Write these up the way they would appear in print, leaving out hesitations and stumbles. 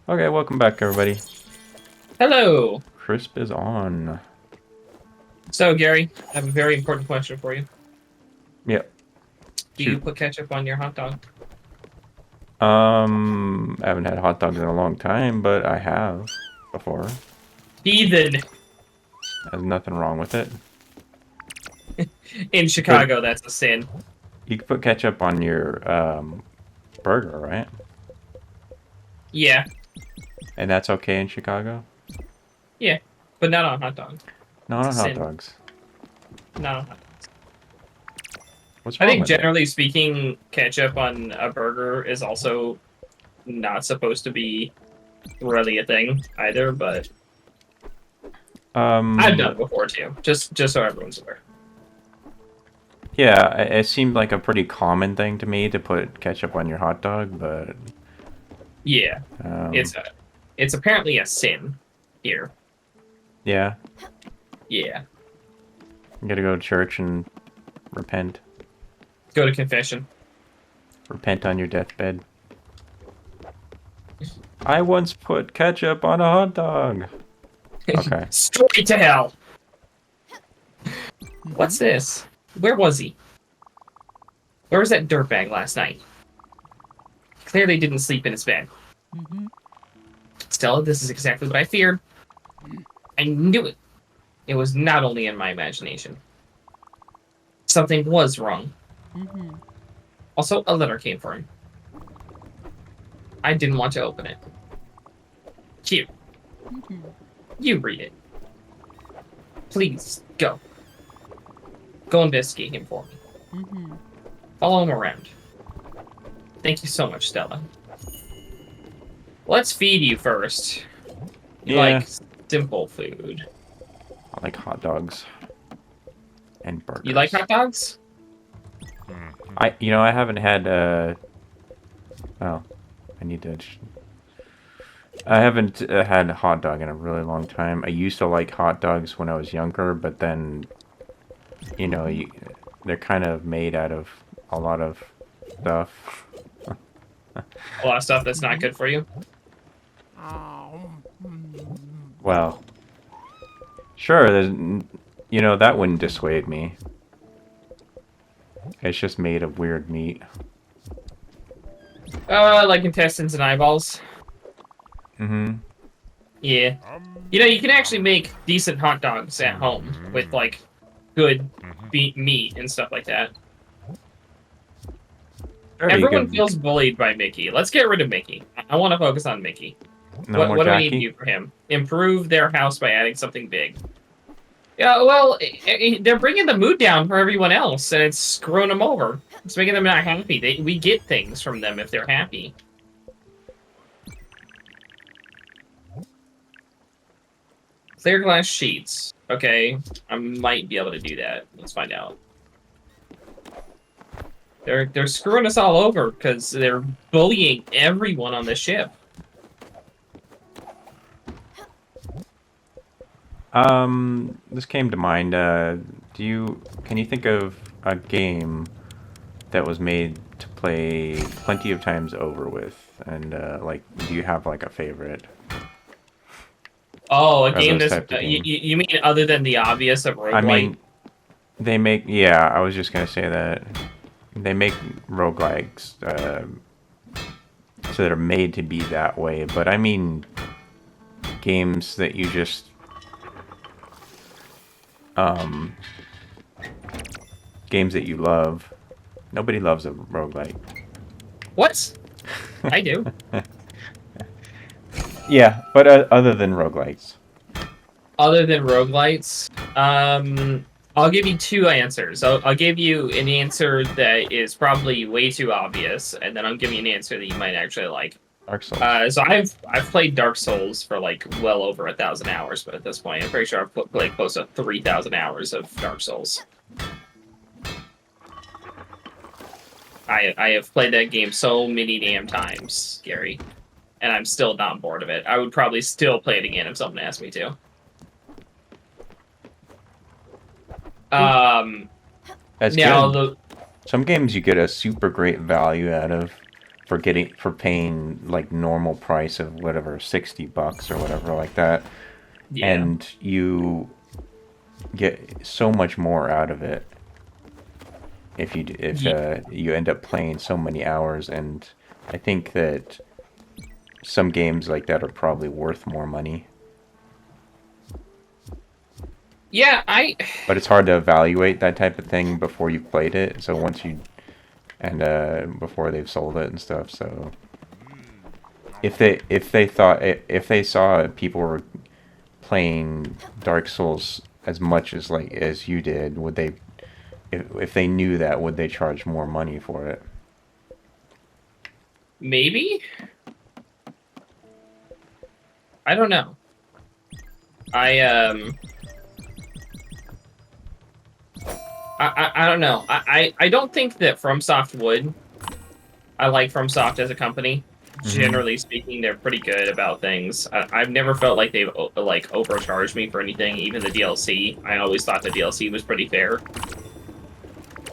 Okay, welcome back, everybody. Hello. Crisp is on. So, Gary, I have a very important question for you. Yep. Do you Shoot. put ketchup on your hot dog? I haven't had hot dogs in a long time, but I have before. Heathen. There's nothing wrong with it. In But Chicago, that's a sin. you can put ketchup on your burger, right? Yeah, And that's okay in Chicago? yeah, but not on hot dog. No, It's a not hot sin. dogs. Not on hot dogs. What's I wrong think with it? generally speaking, ketchup on a burger is also not supposed to be really a thing either, but I've done Um, it before too. Just so everyone's aware. yeah, it seemed like a pretty common thing to me to put ketchup on your hot dog, but Yeah, um, it's a, it's apparently a sin here. yeah, Yeah, you gotta go to church and repent. go to confession. Repent on your deathbed. I once put ketchup on a hot dog. Okay. Straight to hell. What's this? Where was he? Where was that dirtbag last night? Clearly didn't sleep in his bed. Stella, this is exactly what I feared. I knew it. It was not only in my imagination. Something was wrong. Also, a letter came for him. I didn't want to open it. Here. You read it. Please, go. Go investigate him for me. Follow him around. Thank you so much, Stella. Let's feed you first. You Yeah, like simple food. I like hot dogs and You like burgers. hot dogs? I haven't had oh, I need to. I haven't had a hot dog in a really long time. I used to like hot dogs when I was younger, but then, you know, they're kind of made out of a lot of stuff. A lot of stuff that's not good for you. Well, sure, that wouldn't dissuade me. It's just made of weird meat. Like intestines and eyeballs. Mm-hmm. Yeah. You can actually make decent hot dogs at home with, like, good meat and stuff like that. Very Everyone good. feels bullied by Mickey. Let's get rid of Mickey. I want to focus on Mickey. No What more what do we need to Jackie? do for him? Improve their house by adding something big. Yeah, well, they're bringing the mood down for everyone else, and it's screwing them over. It's making them not happy. We get things from them if they're happy. Clear glass sheets. Okay, I might be able to do that. Let's find out. They're screwing us all over because they're bullying everyone on the ship. This came to mind. Can you think of a game that was made to play plenty of times over with? And, do you have, like, a favorite Oh, a of game those that's types of games? you mean other than the obvious of I roguelite? mean, yeah, I was just gonna say that. They make roguelikes, so they're made to be that way, but I mean games that you just, um, games that you love. Nobody loves a roguelike. What? I do. Yeah, but other than roguelikes. Other than roguelites, I'll give you two answers. I'll give you an answer that is probably way too obvious, and then I'll give you an answer that you might actually like. Dark Souls. So I've played Dark Souls for like well over 1,000 hours, but at this point, I'm pretty sure I've played close to 3,000 hours of Dark Souls. I have played that game so many damn times, Gary, and I'm still not bored of it. I would probably still play it again if someone asked me to. That's Now good. the Some games you get a super great value out of. for paying like normal price of whatever $60 or whatever like that, Yeah. and you get so much more out of it if Yeah. you end up playing so many hours. And I think that some games like that are probably worth more money. Yeah, But it's hard to evaluate that type of thing before you've played it. So once you before they've sold it and stuff. So if they saw people were playing Dark Souls as much as you did, would they if they knew that, would they charge more money for it? maybe. I don't know. I I don't know. I don't think that FromSoft would. I like FromSoft as a company. Generally speaking, they're pretty good about things. I've never felt like they've like overcharged me for anything. Even the DLC, I always thought the DLC was pretty fair.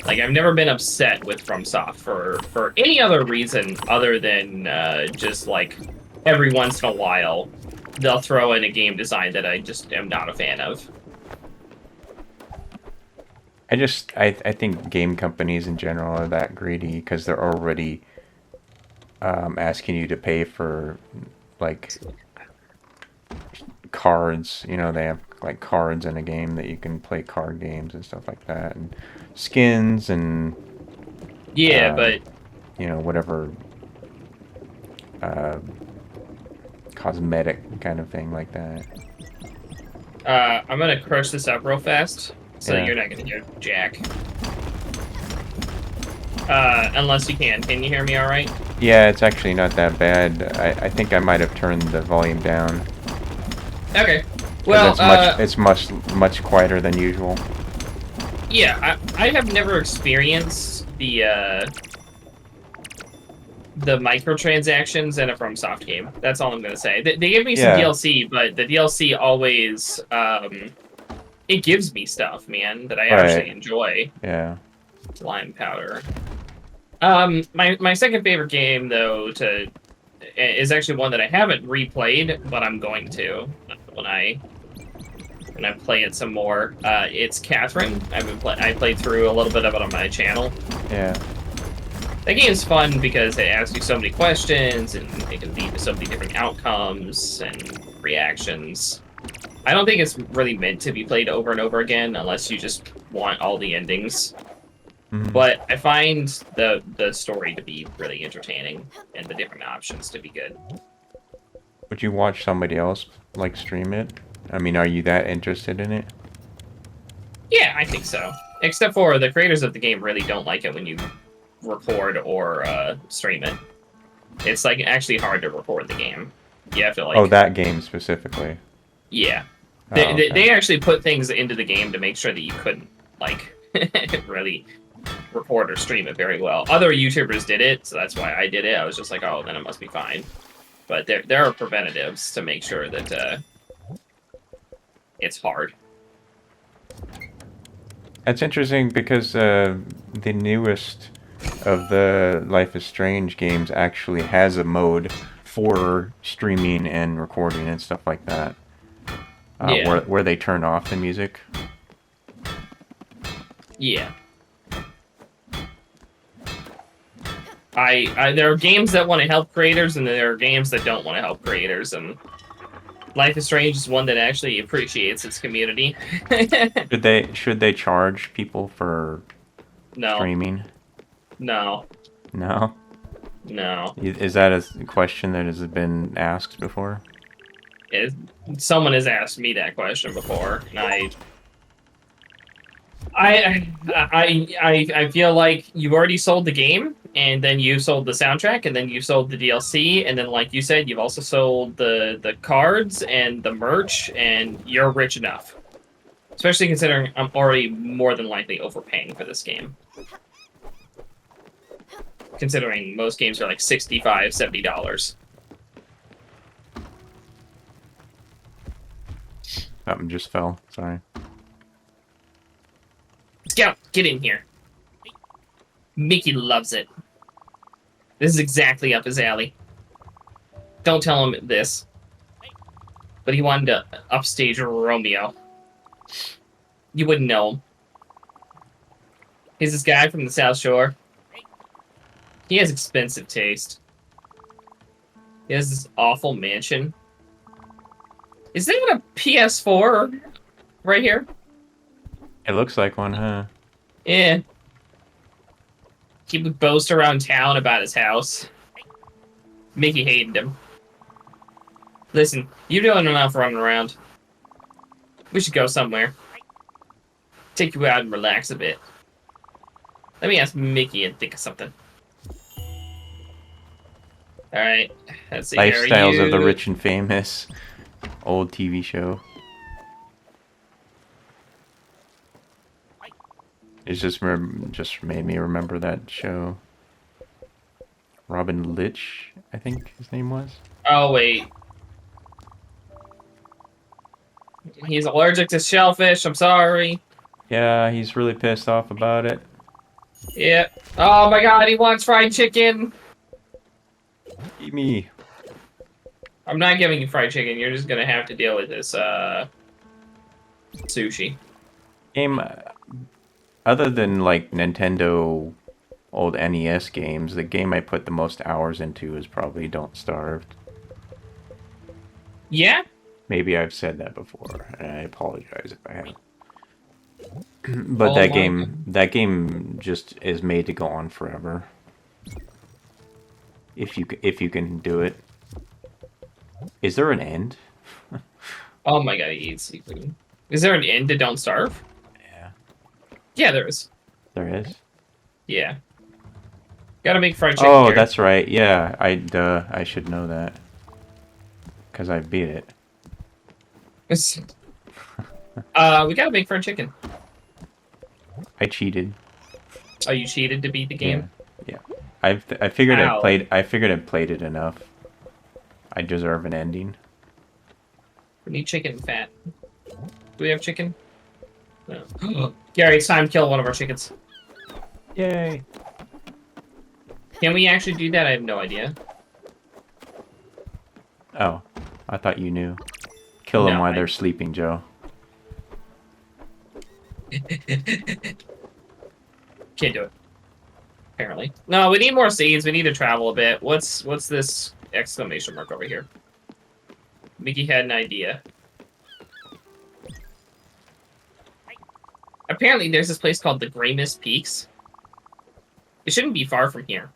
Like I've never been upset with FromSoft for any other reason other than just like every once in a while they'll throw in a game design that I just am not a fan of. I think game companies in general are that greedy because they're already asking you to pay for like cards. You know, they have like cards in a game that you can play card games and stuff like that, and skins and Yeah, um, but you know, whatever uh, cosmetic kind of thing like that. I'm gonna crush this up real fast, so Yeah. you're not gonna hear Jack. Unless you can. Can you hear me all right? Yeah, it's actually not that bad. I think I might have turned the volume down. Okay. 'Cause Well, it's much quieter than usual. yeah, I have never experienced the microtransactions in a FromSoft game. That's all I'm gonna say. They give me some Yeah, DLC, but the DLC always it gives me stuff, man, that I actually right. enjoy. Yeah. Lime powder. My second favorite game though is actually one that I haven't replayed, but I'm going to when I play it some more. It's Catherine. I played through a little bit of it on my channel. Yeah. That game's fun because it asks you so many questions and it can lead to so many different outcomes and reactions. I don't think it's really meant to be played over and over again unless you just want all the endings. Mhm. But I find the story to be really entertaining and the different options to be good. Would you watch somebody else like stream it? I mean, are you that interested in it? Yeah, I think so. Except for the creators of the game really don't like it when you record or stream it. It's like actually hard to record the game. You have to like Oh, that game specifically. yeah. Oh, They okay. actually put things into the game to make sure that you couldn't like really record or stream it very well. Other YouTubers did it, so that's why I did it. I was just like, oh, then it must be fine. But there are preventatives to make sure that it's hard. That's interesting because the newest of the Life is Strange games actually has a mode for streaming and recording and stuff like that. Yeah. Where they turn off the music. Yeah. There are games that want to help creators, and there are games that don't want to help creators, and Life is Strange is one that actually appreciates its community. Should they charge people for No, streaming? no, No? no. Is that a question that has been asked before? Someone has asked me that question before, and I feel like you've already sold the game, and then you sold the soundtrack, and then you sold the DLC, and then like you said, you've also sold the cards and the merch, and you're rich enough. Especially considering I'm already more than likely overpaying for this game. Considering most games are like $65, $70. Something just fell. Sorry. Scout, get in here. Mickey loves it. This is exactly up his alley. Don't tell him this. But he wanted to upstage Romeo. You wouldn't know him. He's this guy from the South Shore. He has expensive taste. He has this awful mansion. Is that a PS4 right here? It looks like one, huh? Yeah. He would boast around town about his house. Mickey hated him. Listen, you're doing enough running around. We should go somewhere. Take you out and relax a bit. Let me ask Mickey and think of something. Alright, let's see. Lifestyles of the Rich and Famous. Old TV show. It just made me remember that show. Robin Litch, I think his name was. Oh, wait. He's allergic to shellfish, I'm sorry. Yeah, he's really pissed off about it. Yeah. Oh my god, he wants fried chicken! Eat me. I'm not giving you fried chicken, you're just gonna have to deal with this, sushi. Game, other than, like, Nintendo old NES games, the game I put the most hours into is probably Don't Starve. Yeah? Maybe I've said that before, and I apologize if I have. But Oh that game just is made to go on forever. If you can do it. Is there an end? Oh my god, he eats seafood. Is there an end to Don't Starve? Yeah. Yeah, there is. There is? Yeah. Gotta make fried chicken. Oh, here. that's right. Yeah, I should know that. Because I beat it. We gotta make fried chicken. I cheated. Oh, you cheated to beat the game? Yeah. I figured Ow. I figured I played it enough. I deserve an ending. We need chicken fat. Do we have chicken? No. Gary, it's time to kill one of our chickens. Yay! Can we actually do that? I have no idea. Oh, I thought you knew. Kill them No, while they're sleeping, Joe. Can't do it. Apparently. No, we need more seeds. We need to travel a bit. What's this exclamation mark over here? Mickey had an idea. Apparently there's this place called the Grey Mist Peaks. It shouldn't be far from here.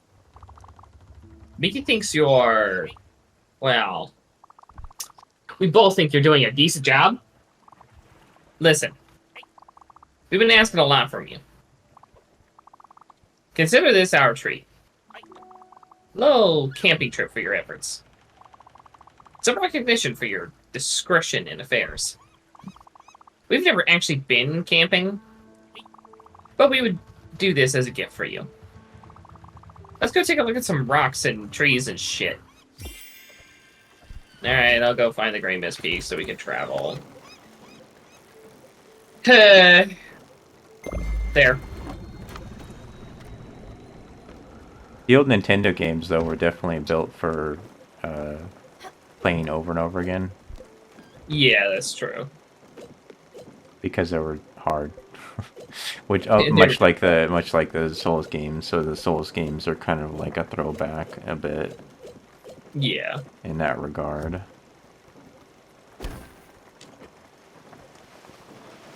Mickey thinks you're... Well... We both think you're doing a decent job. Listen. We've been asking a lot from you. Consider this our treat. Little camping trip for your efforts. Some recognition for your discretion in affairs. We've never actually been camping, but we would do this as a gift for you. Let's go take a look at some rocks and trees and shit. Alright, I'll go find the Grey Mist Peak so we can travel. There. The old Nintendo games, though, were definitely built for playing over and over again. Yeah, that's true. Because they were hard. Which They much were- like the Souls games, so the Souls games are kind of like a throwback a bit Yeah. in that regard.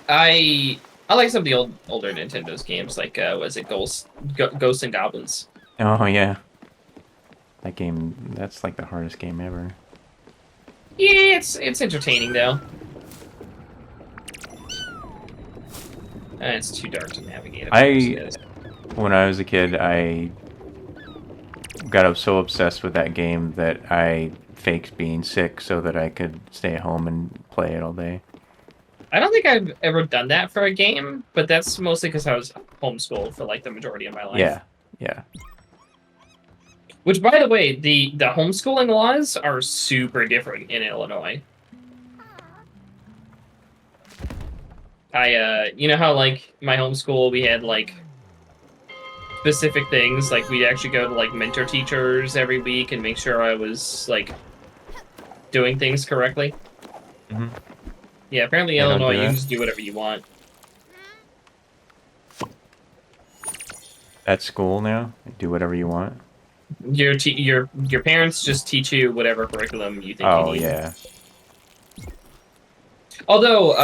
I like some of the older Nintendo's games, like was it Ghosts and Goblins? Oh yeah. That game, that's like the hardest game ever. Yeah, it's entertaining though. It's too dark to navigate. When I was a kid, I got so obsessed with that game that I faked being sick so that I could stay at home and play it all day. I don't think I've ever done that for a game, but that's mostly because I was homeschooled for like the majority of my life. Yeah, yeah. Which, by the way, the homeschooling laws are super different in Illinois. You know how, like, my homeschool, we had, like, specific things. Like we'd actually go to like mentor teachers every week and make sure I was like doing things correctly. Hmm. Yeah, apparently They don't Illinois, do you can that. just do whatever you want. At school now, do whatever you want. Your parents just teach you whatever curriculum you think you Oh need. yeah. Although,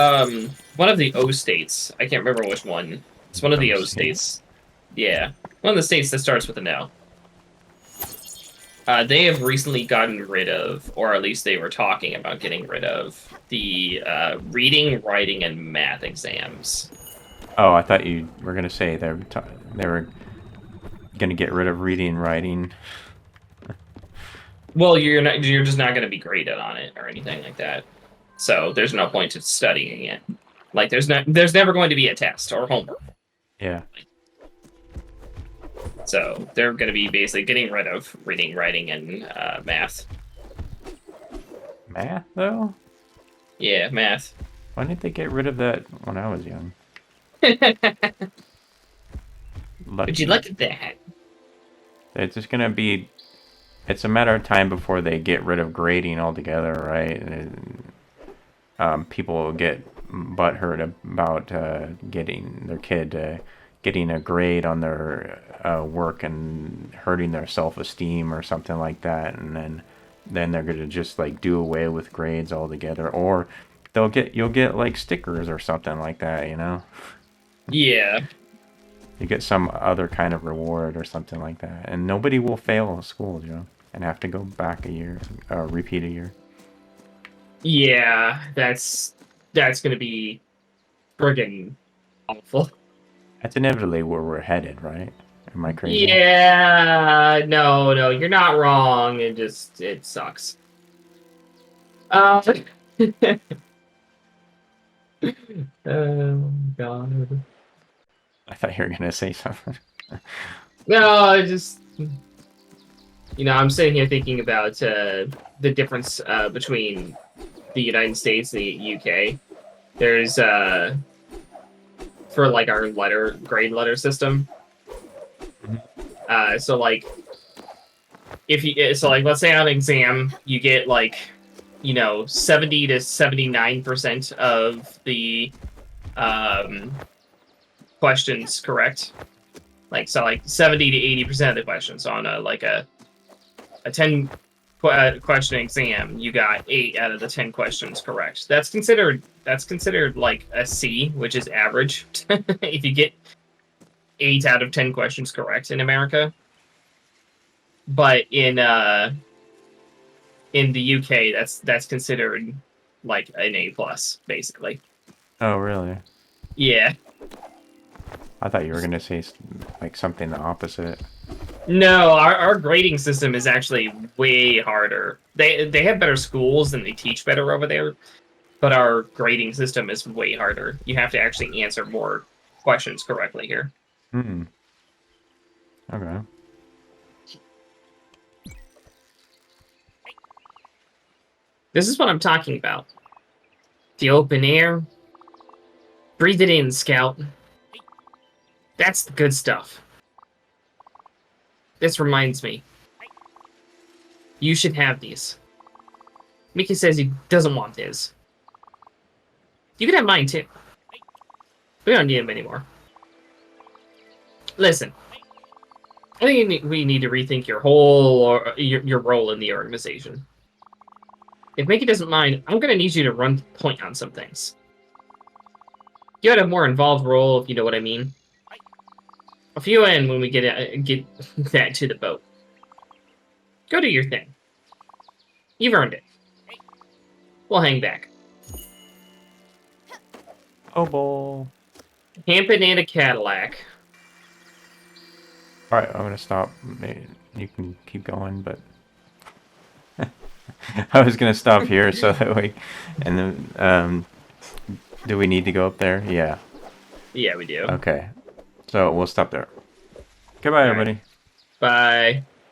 one of the O states, I can't remember which one. It's one of the Oh, O states. states. Yeah, one of the states that starts with an L. They have recently gotten rid of, or at least they were talking about getting rid of, the reading, writing, and math exams. Oh, I thought you were gonna say they were gonna get rid of reading and writing. Well, you're just not going to be graded on it or anything like that. So there's no point to studying it. Like there's never going to be a test or homework. Yeah. So they're going to be basically getting rid of reading, writing, and math. Math though? Yeah, math. Why didn't they get rid of that when I was young? Would you Lucky. look at that? It's just gonna be. It's a matter of time before they get rid of grading altogether, right? And, people will get butthurt about getting their kid getting a grade on their work and hurting their self-esteem or something like that, and then they're gonna just like do away with grades altogether, or you'll get like stickers or something like that, you know? Yeah. You get some other kind of reward or something like that, and nobody will fail school, you know, and have to go back a year, repeat a year. Yeah, that's going to be friggin' awful. That's inevitably where we're headed, right? Am I crazy? Yeah, no, you're not wrong. It sucks. Uh, oh God. I thought you were gonna say something. No, I'm sitting here thinking about the difference between the United States and the UK. There's for like our grade letter system. So like let's say on an exam you get like 70 to 79% of the questions correct. Like 70 to 80% of the questions on a 10 question exam, you got 8 out of the 10 questions correct. That's considered like a C, which is average. If you get 8 out of 10 questions correct in America. But in the UK, that's considered like an A plus, basically. Oh, really? Yeah. I thought you were gonna say like something the opposite. No, our grading system is actually way harder. They have better schools and they teach better over there, but our grading system is way harder. You have to actually answer more questions correctly here. Hmm. Okay. This is what I'm talking about. The open air. Breathe it in, Scout. That's the good stuff. This reminds me. You should have these. Mickey says he doesn't want his. You can have mine too. We don't need them anymore. Listen. I think we need to rethink your your role in the organization. If Mickey doesn't mind, I'm going to need you to run point on some things. You had a more involved role, if you know what I mean. A few in when we get that to the boat. Go do your thing. You've earned it. We'll hang back. Oh, boy. Hampton and a Cadillac. All right, I'm gonna stop. You can keep going, but I was gonna stop here so that we. And then, do we need to go up there? Yeah. Yeah, we do. Okay. So we'll stop there. Goodbye, everybody. Bye.